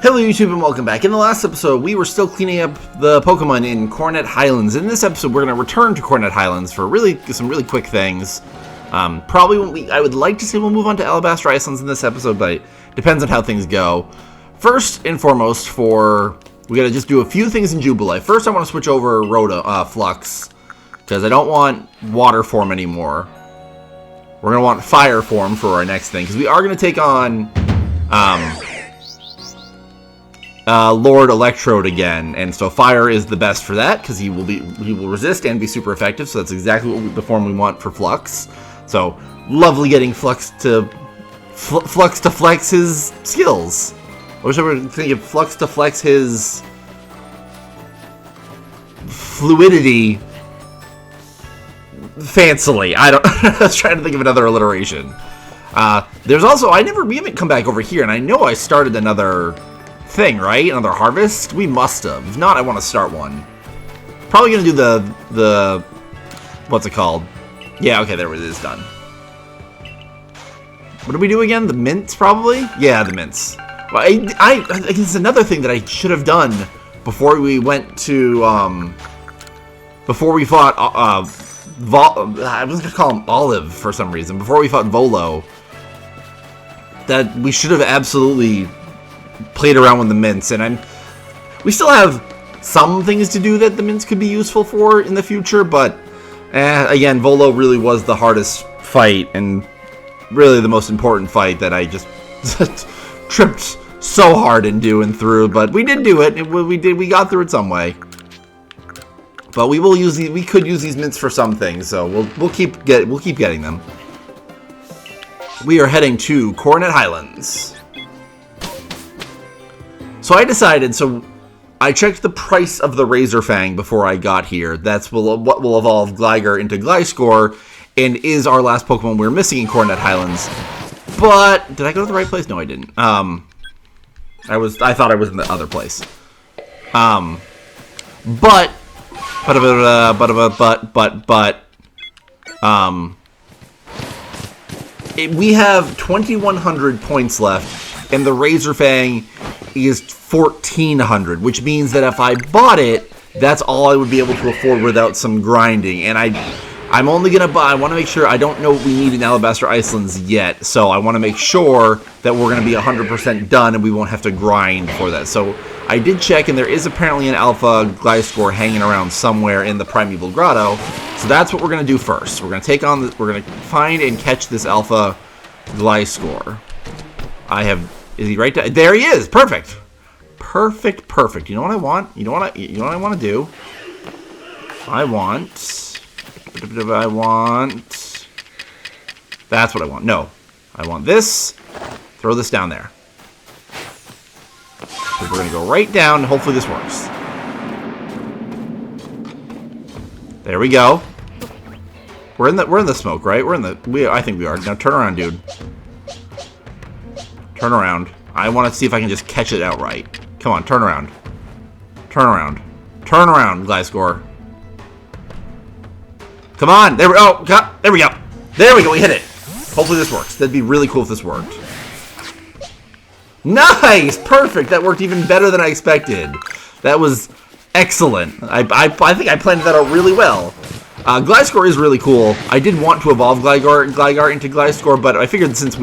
Hello YouTube and welcome back. In the last episode, we were still cleaning up the Pokemon in Coronet Highlands. In this episode, we're going to return to Coronet Highlands for some really quick things. Probably I would like to say we'll move on to Alabaster Icelands in this episode, but it depends on how things go. First and foremost, we got to just do a few things in Jubilee. First, I want to switch over Flux, because I don't want Water form anymore. We're going to want Fire form for our next thing, because we are going to take on Lord Electrode again, and so Fire is the best for that because he will resist and be super effective. So that's exactly the form we want for Flux. So lovely getting Flux to flex his skills. I wish I were thinking of Flux to flex his fluidity fancily. I was trying to think of another alliteration. There's also we haven't come back over here, and I know I started another thing, right? Another harvest? We must have. If not, I want to start one. Probably gonna do the what's it called? Yeah, okay, there it is, done. What did we do again? The mints, probably? Yeah, the mints. Well, I guess it's another thing that I should have done before we went to before we fought I was gonna call him Olive for some reason. Before we fought Volo, that we should have absolutely played around with the mints, and we still have some things to do that the mints could be useful for in the future, but again, Volo really was the hardest fight, and really the most important fight that I just tripped so hard in doing through, but we did do it. We got through it some way. But we could use these mints for some things, so we'll keep getting them. We are heading to Coronet Highlands. So I decided, I checked the price of the Razor Fang before I got here. That's what will evolve Gligar into Gliscor, and is our last Pokemon we're missing in Coronet Highlands. But did I go to the right place? No, I didn't. I thought I was in the other place. We have 2,100 points left, and the Razor Fang is 1,400, which means that if I bought it, that's all I would be able to afford without some grinding. And I'm only gonna buy. I want to make sure. I don't know what we need in Alabaster Icelands yet, so I want to make sure that we're gonna be 100% done, and we won't have to grind for that. So I did check, and there is apparently an Alpha Gliscor hanging around somewhere in the Primeval Grotto. So that's what we're gonna do first. We're gonna we're gonna find and catch this Alpha Gliscor. Is he right there? There he is! Perfect! Perfect. You know what I want? You know what I want to do? I want... That's what I want. No. I want this. Throw this down there. So we're going to go right down. Hopefully this works. There we go. We're in the smoke, right? I think we are. Now turn around, dude. Turn around. I want to see if I can just catch it outright. Come on, turn around. Turn around, Gliscor. Come on. There we go. There we go. We hit it. Hopefully this works. That'd be really cool if this worked. Nice! Perfect. That worked even better than I expected. That was excellent. I think I planned that out really well. Gliscor is really cool. I did want to evolve Gligar into Gliscor, but I figured since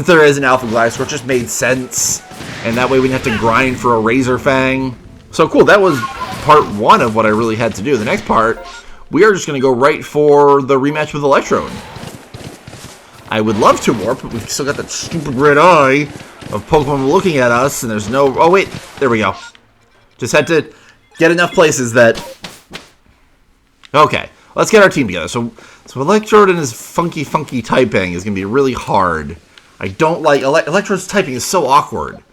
there is an Alpha Gliscor, it just made sense. And that way we didn't have to grind for a Razor Fang. So cool, that was part one of what I really had to do. The next part, we are just going to go right for the rematch with Electrode. I would love to more, but we've still got that stupid red eye of Pokemon looking at us, and there's no... Oh wait, there we go. Just had to get enough places that... Okay, let's get our team together. So Electrode and his funky typing is going to be really hard. I don't like... Electrode's typing is so awkward.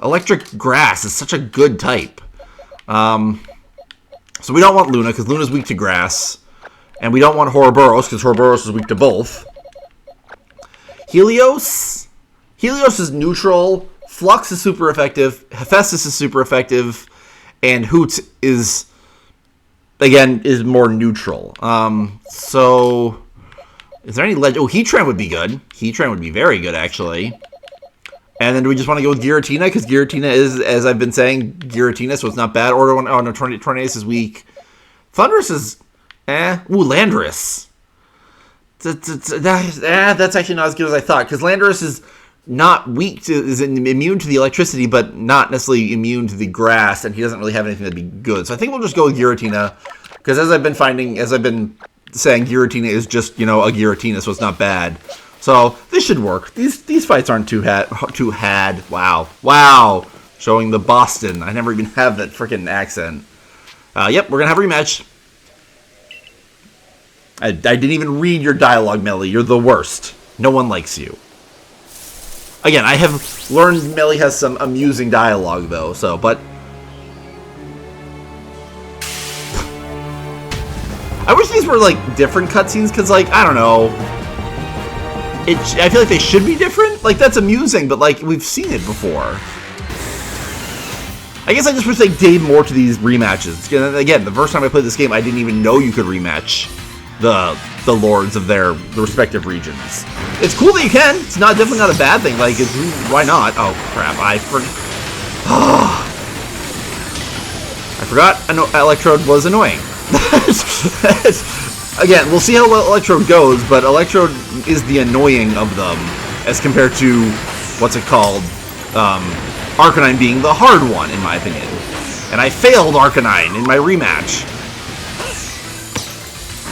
Electric Grass is such a good type. So we don't want Luna, because Luna's weak to Grass. And we don't want Ouroboros, because Ouroboros is weak to both. Helios is neutral. Flux is super effective. Hephaestus is super effective. And Hoot is more neutral. So... Is there any legend? Oh, Heatran would be good. Heatran would be very good, actually. And then do we just want to go with Giratina? Because Giratina is, as I've been saying, Giratina, so it's not bad. Or, oh no, Tornadus is weak. Thundurus is, Ooh, Landorus. That's actually not as good as I thought. Because Landorus is not weak, is immune to the electricity, but not necessarily immune to the grass. And he doesn't really have anything that'd be good. So I think we'll just go with Giratina. Because as I've been saying, Giratina is just, you know, a Giratina, so it's not bad. So this should work. These fights aren't too had. Wow. Showing the Boston. I never even have that freaking accent. Yep, we're gonna have a rematch. I didn't even read your dialogue, Melly. You're the worst. No one likes you. Again, I have learned Melly has some amusing dialogue though. So, but I wish these were like different cutscenes, because like I don't know. I feel like they should be different. Like, that's amusing, but, like, we've seen it before. I guess I just wish they gave more to these rematches. Again, the first time I played this game, I didn't even know you could rematch the lords of their respective regions. It's cool that you can. It's definitely not a bad thing. Like, why not? Oh, crap. I forgot Electrode was annoying. Again, we'll see how Electrode goes, but Electrode is the annoying of them, as compared to, what's it called, Arcanine being the hard one, in my opinion. And I failed Arcanine in my rematch.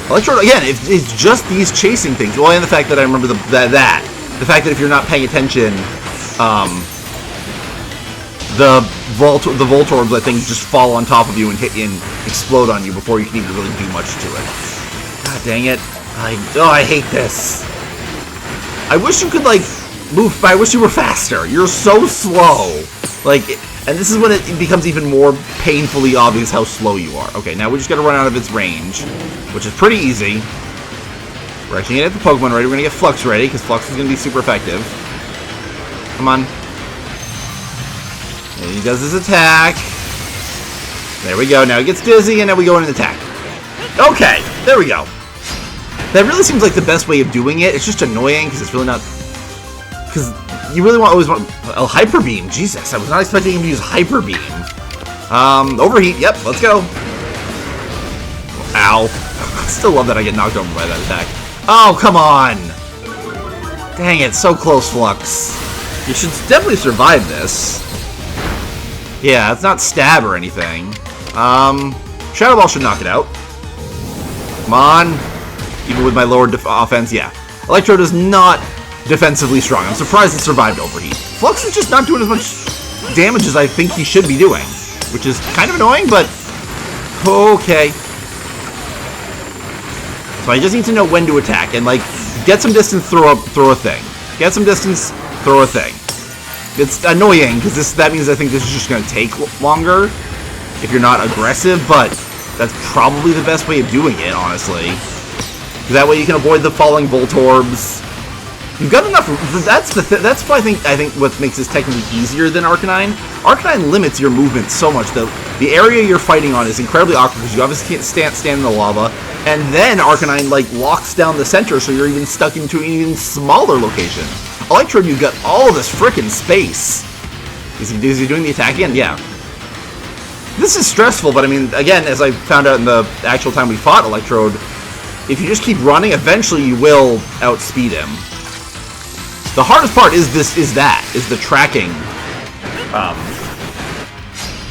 Electrode, again, it's just these chasing things. Well, and the fact that I remember the fact that if you're not paying attention, the Voltorbs, I think, just fall on top of you and hit you and explode on you before you can even really do much to it. God dang it. I hate this. I wish you could, like, move, I wish you were faster. You're so slow. Like, and this is when it becomes even more painfully obvious how slow you are. Okay, now we just gotta run out of its range, which is pretty easy. We're actually gonna get the Pokemon ready. We're gonna get Flux ready, because Flux is gonna be super effective. Come on. And he does his attack. There we go. Now he gets dizzy, and then we go into attack. Okay, there we go. That really seems like the best way of doing it. It's just annoying, because it's really not... Because you really always want... Oh, Hyper Beam. Jesus, I was not expecting him to use Hyper Beam. Overheat. Yep, let's go. Ow. I still love that I get knocked over by that attack. Oh, come on. Dang it, so close, Flux. You should definitely survive this. Yeah, it's not stab or anything. Shadow Ball should knock it out. Come on. Even with my lower offense, yeah. Electrode is not defensively strong. I'm surprised it survived Overheat. Flux is just not doing as much damage as I think he should be doing, which is kind of annoying, but okay. So I just need to know when to attack, and like, get some distance, throw a thing. Get some distance, throw a thing. It's annoying, because that means I think this is just going to take longer if you're not aggressive, but that's probably the best way of doing it, honestly. That way you can avoid the falling Voltorbs. You've got enough. That's what I think what makes this technically easier than Arcanine. Arcanine limits your movement so much. The area you're fighting on is incredibly awkward because you obviously can't stand in the lava, and then Arcanine like locks down the center, so you're even stuck into an even smaller location. Electrode, you've got all of this frickin' space. Is he doing the attack again? Yeah. This is stressful, but I mean, again, as I found out in the actual time we fought Electrode, if you just keep running, eventually you will outspeed him. The hardest part is the tracking.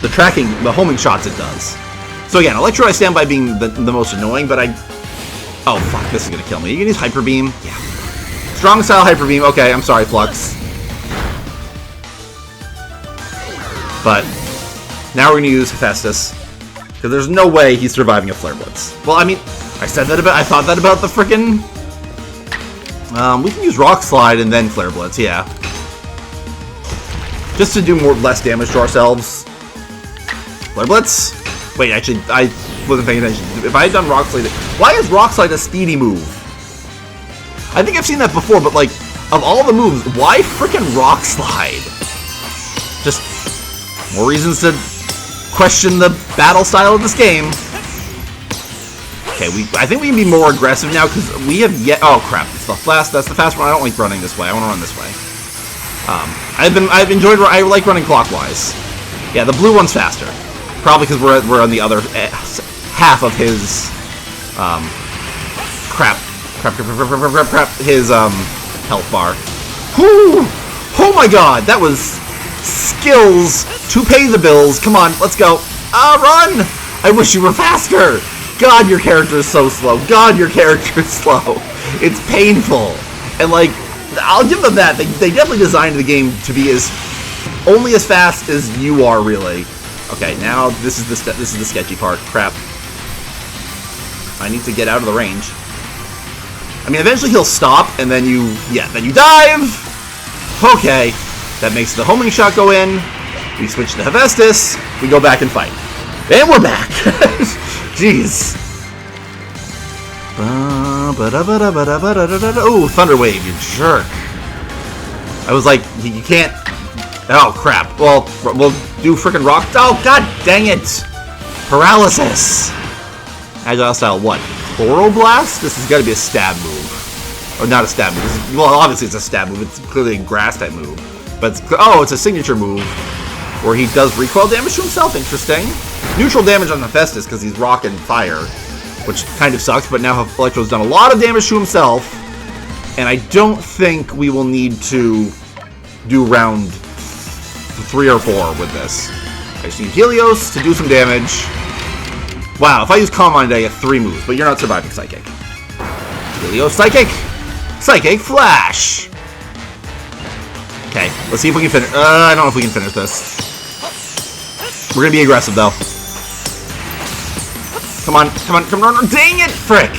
The homing shots it does. So again, Electrode I stand by being the most annoying, but oh fuck, this is gonna kill me. You can use Hyper Beam? Yeah. Strong style Hyper Beam. Okay, I'm sorry, Flux. But now we're gonna use Hephaestus, because there's no way he's surviving a Flare Blitz. Well, I mean, I thought that about the frickin'... we can use Rock Slide and then Flare Blitz, yeah. Just to do less damage to ourselves. Flare Blitz? Wait, actually, I wasn't paying attention. If I had done Rock Slide... Why is Rock Slide a speedy move? I think I've seen that before, but like, of all the moves, why frickin' Rock Slide? Just more reasons to question the battle style of this game. Okay, I think we can be more aggressive now, because we have yet... Oh, crap. That's the fast one. I don't like running this way. I want to run this way. I've enjoyed. I like running clockwise. Yeah, the blue one's faster. Probably because we're on the other half of his crap. His health bar. Whew! Oh my god, that was skills to pay the bills. Come on, let's go. Run! I wish you were faster. God, your character is so slow. God, your character is slow. It's painful. And like, I'll give them that. They definitely designed the game to be only as fast as you are, really. Okay, now this is the sketchy part. Crap. I need to get out of the range. I mean, eventually he'll stop, and then you dive. Okay, that makes the homing shot go in. We switch to Hephaestus. We go back and fight, and we're back. Jeez. Oh, Thunder Wave, you jerk. I was like, you can't... Oh, crap. Well, we'll do frickin' rock... Oh, god dang it! Paralysis! Agile style, what? Chloroblast? This has got to be a stab move. Or not a stab move. Well, obviously it's a stab move. It's clearly a grass type move. But it's a signature move where he does recoil damage to himself. Interesting. Neutral damage on Hephaestus because he's rock and fire, which kind of sucks, but now Electrode's done a lot of damage to himself, and I don't think we will need to do round 3 or 4 with this. I just need Helios to do some damage. Wow, if I use Calm Mind, I get 3 moves, but you're not surviving Psychic. Helios Psychic! Psychic Flash! Okay, let's see if we can finish. I don't know if we can finish this. We're gonna be aggressive, though. Come on, come on, come on! Dang it, frick!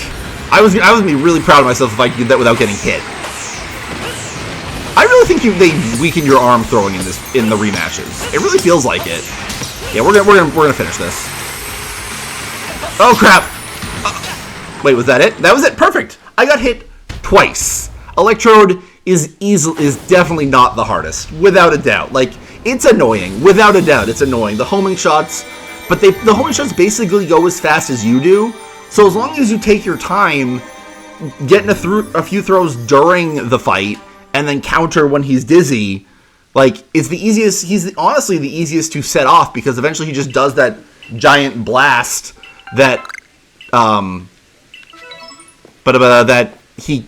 I was gonna be really proud of myself if I could do that without getting hit. I really think they weaken your arm throwing in the rematches. It really feels like it. Yeah, we're gonna finish this. Oh crap! Wait, was that it? That was it. Perfect. I got hit twice. Electrode is definitely not the hardest, without a doubt. Like, it's annoying, without a doubt. It's annoying. The homing shots. But the homing shots basically go as fast as you do. So as long as you take your time getting a few throws during the fight and then counter when he's dizzy, like, it's the easiest. He's honestly the easiest to set off because eventually he just does that giant blast that that he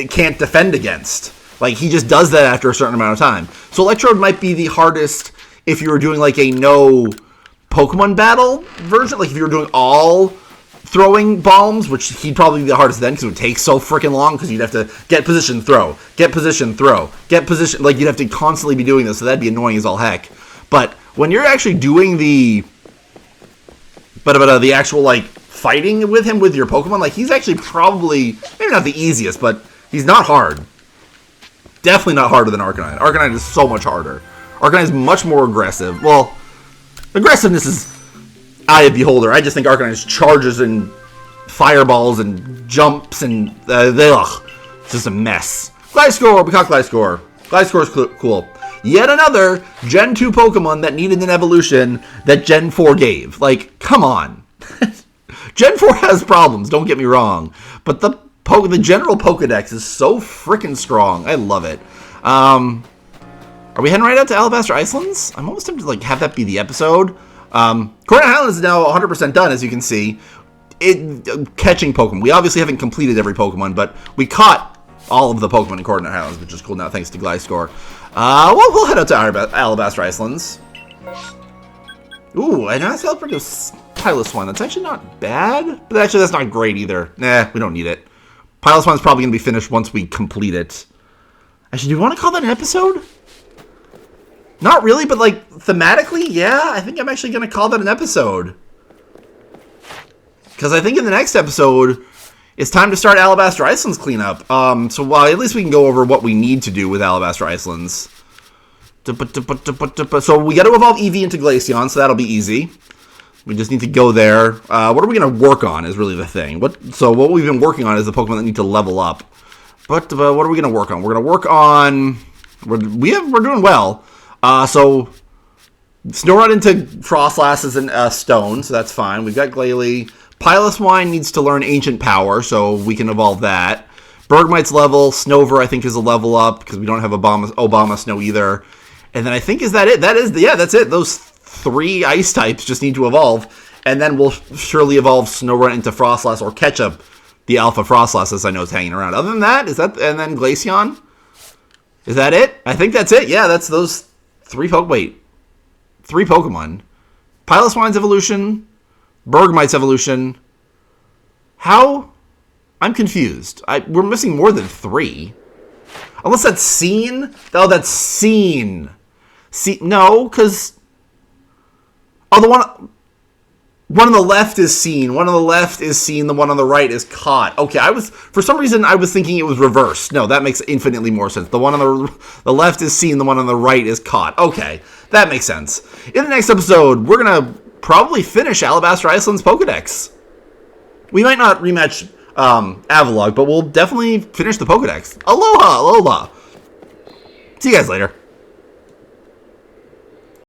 can't defend against. Like, he just does that after a certain amount of time. So Electrode might be the hardest if you were doing like a no Pokemon battle version, like if you were doing all throwing bombs, which he'd probably be the hardest then because it would take so freaking long because you'd have to get position, throw, get position, throw, get position, like you'd have to constantly be doing this, so that'd be annoying as all heck. But when you're actually doing the actual like fighting with him with your Pokemon, like he's actually probably maybe not the easiest, but he's not hard. Definitely not harder than Arcanine. Arcanine is so much harder. Arcanine is much more aggressive. Well, aggressiveness is eye of beholder. I just think Arcanine charges and fireballs and jumps and it's just a mess. Gliscor, we caught Gliscor. Gliscor's cool. Yet another Gen 2 Pokemon that needed an evolution that Gen 4 gave. Like, come on. Gen 4 has problems, don't get me wrong. But the general Pokedex is so freaking strong. I love it. Are we heading right out to Alabaster Islands? I'm almost tempted to like have that be the episode. Coronet Highlands is now 100% done, as you can see. Catching Pokemon. We obviously haven't completed every Pokemon, but we caught all of the Pokemon in Coronet Highlands, which is cool now, thanks to Gliscor. We'll head out to Alabaster Islands. Ooh, and I saw pretty Piloswine. That's actually not bad, but actually that's not great either. Nah, we don't need it. Piloswine's probably going to be finished once we complete it. Actually, do you want to call that an episode? Not really, but like thematically, yeah, I think I'm actually going to call that an episode. Because I think in the next episode, it's time to start Alabaster Islands cleanup. So at least we can go over what we need to do with Alabaster Islands. So we got to evolve Eevee into Glaceon, so that'll be easy. We just need to go there. What are we going to work on is really the thing. So what we've been working on is the Pokemon that need to level up. But what are we going to work on? We're going to work on... We're doing well. So Snorunt into Frostlasses and Stone, so that's fine. We've got Glalie. Piloswine needs to learn Ancient Power, so we can evolve that. Bergmite's level. Snover, I think, is a level up, because we don't have Obama Snow either. And then I think, is that it? Yeah, that's it. Those 3 ice types just need to evolve. And then we'll surely evolve Snorunt into Frostlass or Ketchup, the Alpha Frostlass, as I know is hanging around. Other than that, and then Glaceon? Is that it? I think that's it. Yeah, that's those 3 Pokemon. Piloswine's evolution, Bergmite's evolution. How? I'm confused. We're missing more than 3. Unless that's seen? Oh, that's seen. No, because... Oh, the one on the left is seen. One on the left is seen. The one on the right is caught. Okay, for some reason, I was thinking it was reversed. No, that makes infinitely more sense. The one on the left is seen. The one on the right is caught. Okay, that makes sense. In the next episode, we're going to probably finish Alabaster Iceland's Pokedex. We might not rematch Avalog, but we'll definitely finish the Pokedex. Aloha! See you guys later.